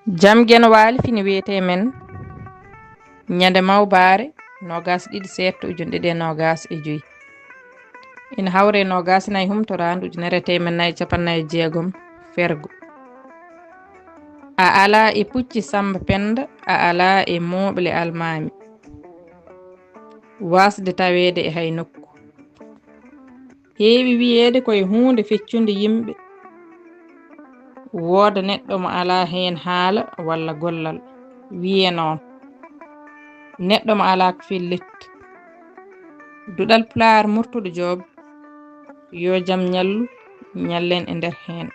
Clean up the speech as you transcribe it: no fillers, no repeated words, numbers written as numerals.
Jam Genwali fini wiyete men ñande mawbare nogas ɗiɗi setto ujunɗe ɗe nogas e joyi ina hawre nogas nayi humtorandu ujunere temen nayi capannayi jeegom fergo a ala e pucci Samba Penda a ala e moɓle almami wasde tawede e hay nokku heewi wiyede koye hunde feccude yimɓe wooda neɗɗo mo ala hen haala walla gollal wiye noon neɗɗo mo ala ko fellitta duɗal Pulaar murtuɗo Joob yo jaam ñallu ñallen e nder hen